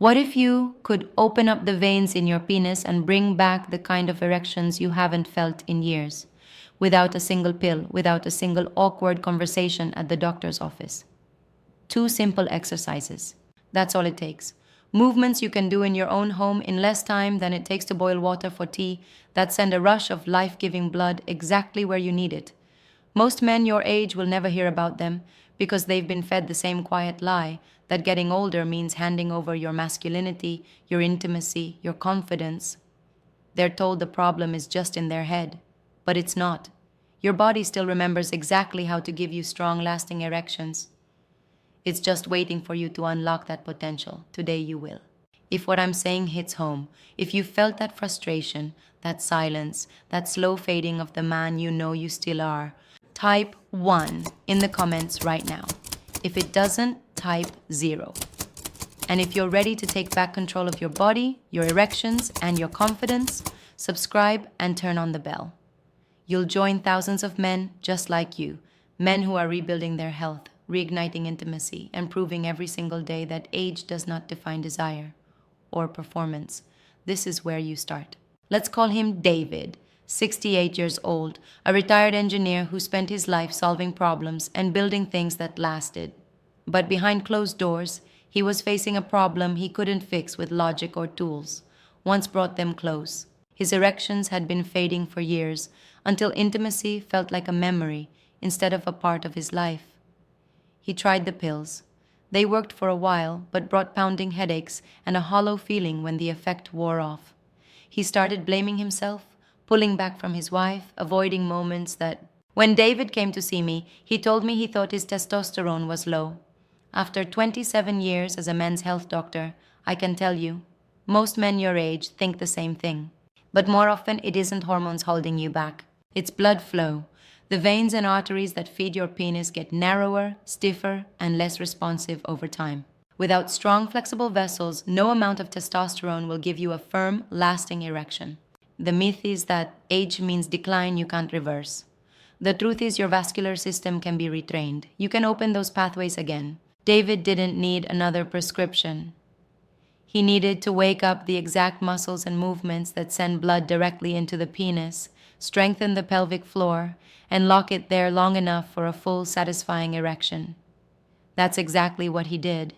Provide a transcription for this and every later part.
What if you could open up the veins in your penis and bring back the kind of erections you haven't felt in years, without a single pill, without a single awkward conversation at the doctor's office? Two simple exercises. That's all it takes. Movements you can do in your own home in less time than it takes to boil water for tea that send a rush of life giving blood exactly where you need it. Most men your age will never hear about them because they've been fed the same quiet lie that getting older means handing over your masculinity, your intimacy, your confidence. They're told the problem is just in their head, but it's not. Your body still remembers exactly how to give you strong, lasting erections. It's just waiting for you to unlock that potential. Today you will. If what I'm saying hits home, if you felt that frustration, that silence, that slow fading of the man you know you still are, type 1 in the comments right now. If it doesn't, type 0. And if you're ready to take back control of your body, your erections, and your confidence, subscribe and turn on the bell. You'll join thousands of men just like you, men who are rebuilding their health, reigniting intimacy, and proving every single day that age does not define desire or performance. This is where you start. Let's call him David, 68 years old, a retired engineer who spent his life solving problems and building things that lasted. But behind closed doors, he was facing a problem he couldn't fix with logic or tools. Once brought them close. His erections had been fading for years, until intimacy felt like a memory instead of a part of his life. He tried the pills. They worked for a while, but brought pounding headaches and a hollow feeling when the effect wore off. He started blaming himself, pulling back from his wife, avoiding moments that... When David came to see me, he told me he thought his testosterone was low. After 27 years as a men's health doctor, I can tell you, most men your age think the same thing. But more often, it isn't hormones holding you back. It's blood flow. The veins and arteries that feed your penis get narrower, stiffer, and less responsive over time. Without strong, flexible vessels, no amount of testosterone will give you a firm, lasting erection. The myth is that age means decline you can't reverse. The truth is your vascular system can be retrained. You can open those pathways again. David didn't need another prescription. He needed to wake up the exact muscles and movements that send blood directly into the penis, strengthen the pelvic floor, and lock it there long enough for a full, satisfying erection. That's exactly what he did.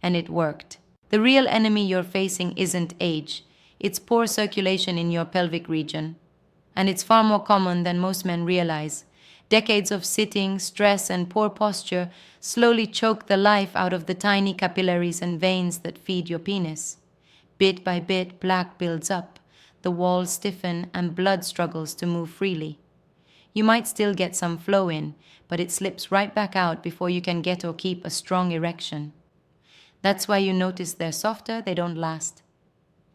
And it worked. The real enemy you're facing isn't age. It's poor circulation in your pelvic region. And it's far more common than most men realize. Decades of sitting, stress, and poor posture slowly choke the life out of the tiny capillaries and veins that feed your penis. Bit by bit, plaque builds up, the walls stiffen, and blood struggles to move freely. You might still get some flow in, but it slips right back out before you can get or keep a strong erection. That's why you notice they're softer, they don't last,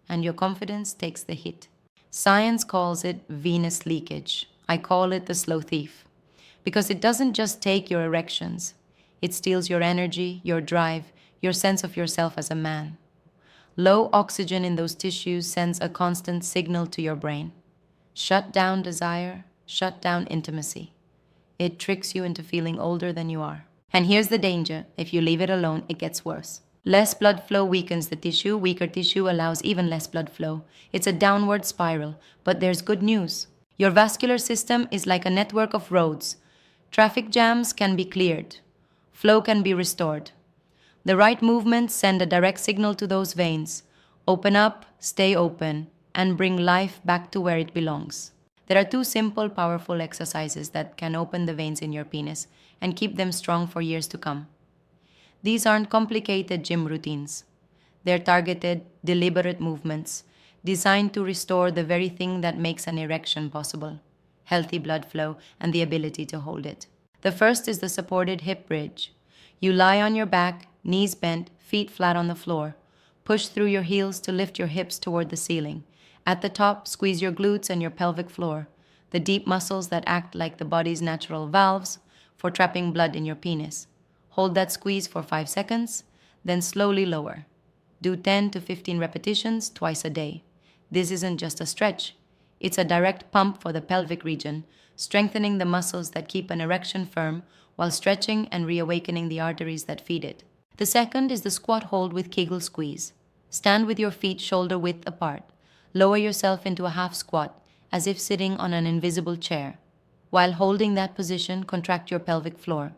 and your confidence takes the hit. Science calls it venous leakage. I call it the slow thief. Because it doesn't just take your erections. It steals your energy, your drive, your sense of yourself as a man. Low oxygen in those tissues sends a constant signal to your brain. Shut down desire, shut down intimacy. It tricks you into feeling older than you are. And here's the danger. If you leave it alone, it gets worse. Less blood flow weakens the tissue. Weaker tissue allows even less blood flow. It's a downward spiral. But there's good news. Your vascular system is like a network of roads. Traffic jams can be cleared. Flow can be restored. The right movements send a direct signal to those veins. Open up, stay open, and bring life back to where it belongs. There are two simple, powerful exercises that can open the veins in your penis and keep them strong for years to come. These aren't complicated gym routines. They're targeted, deliberate movements designed to restore the very thing that makes an erection possible: healthy blood flow and the ability to hold it. The first is the supported hip bridge. You lie on your back, knees bent, feet flat on the floor. Push through your heels to lift your hips toward the ceiling. At the top, squeeze your glutes and your pelvic floor, the deep muscles that act like the body's natural valves for trapping blood in your penis. Hold that squeeze for 5 seconds, then slowly lower. Do 10 to 15 repetitions twice a day. This isn't just a stretch. It's a direct pump for the pelvic region, strengthening the muscles that keep an erection firm while stretching and reawakening the arteries that feed it. The second is the squat hold with Kegel squeeze. Stand with your feet shoulder width apart. Lower yourself into a half squat, as if sitting on an invisible chair. While holding that position, contract your pelvic floor,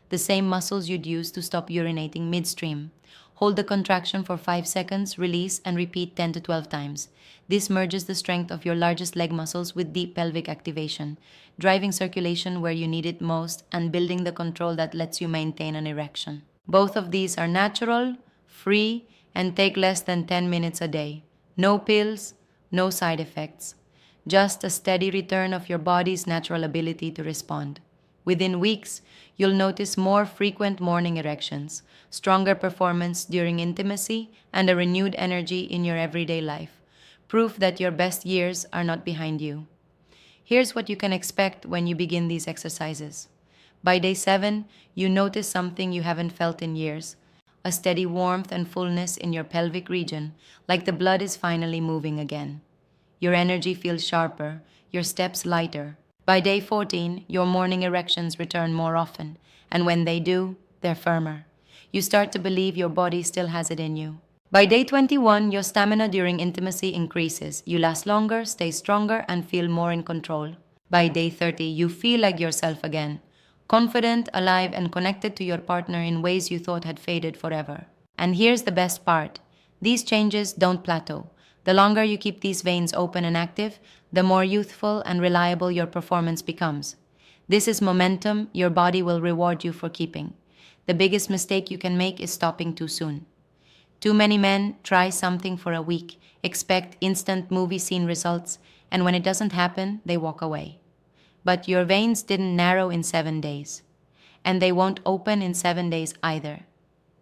the same muscles you'd use to stop urinating midstream. Hold the contraction for 5 seconds, release, and repeat 10 to 12 times. This merges the strength of your largest leg muscles with deep pelvic activation, driving circulation where you need it most and building the control that lets you maintain an erection. Both of these are natural, free, and take less than 10 minutes a day. No pills, no side effects. Just a steady return of your body's natural ability to respond. Within weeks, you'll notice more frequent morning erections, stronger performance during intimacy, and a renewed energy in your everyday life. Proof that your best years are not behind you. Here's what you can expect when you begin these exercises. By day 7, you notice something you haven't felt in years, a steady warmth and fullness in your pelvic region, like the blood is finally moving again. Your energy feels sharper, your steps lighter. By day 14, your morning erections return more often, and when they do, they're firmer. You start to believe your body still has it in you. By day 21, your stamina during intimacy increases. You last longer, stay stronger, and feel more in control. By day 30, you feel like yourself again, confident, alive, and connected to your partner in ways you thought had faded forever. And here's the best part. These changes don't plateau. The longer you keep these veins open and active, the more youthful and reliable your performance becomes. This is momentum your body will reward you for keeping. The biggest mistake you can make is stopping too soon. Too many men try something for a week, expect instant movie scene results, and when it doesn't happen, they walk away. But your veins didn't narrow in 7 days, and they won't open in 7 days either.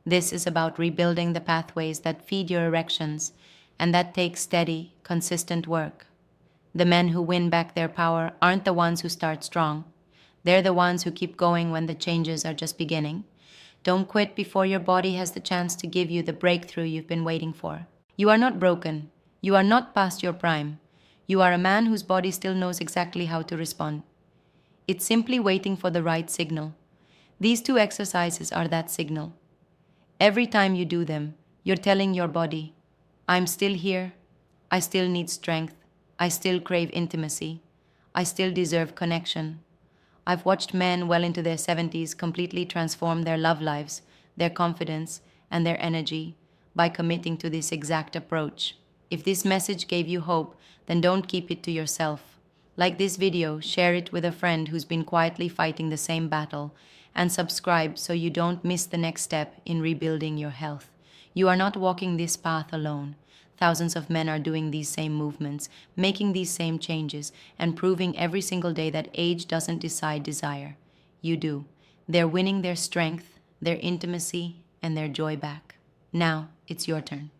This is about rebuilding the pathways that feed your erections, and that takes steady, consistent work. The men who win back their power aren't the ones who start strong. They're the ones who keep going when the changes are just beginning. Don't quit before your body has the chance to give you the breakthrough you've been waiting for. You are not broken. You are not past your prime. You are a man whose body still knows exactly how to respond. It's simply waiting for the right signal. These 2 exercises are that signal. Every time you do them, you're telling your body, I'm still here, I still need strength, I still crave intimacy, I still deserve connection. I've watched men well into their 70s completely transform their love lives, their confidence, and their energy by committing to this exact approach. If this message gave you hope, then don't keep it to yourself. Like this video, share it with a friend who's been quietly fighting the same battle, and subscribe so you don't miss the next step in rebuilding your health. You are not walking this path alone. Thousands of men are doing these same movements, making these same changes, and proving every single day that age doesn't decide desire. You do. They're winning their strength, their intimacy, and their joy back. Now, it's your turn.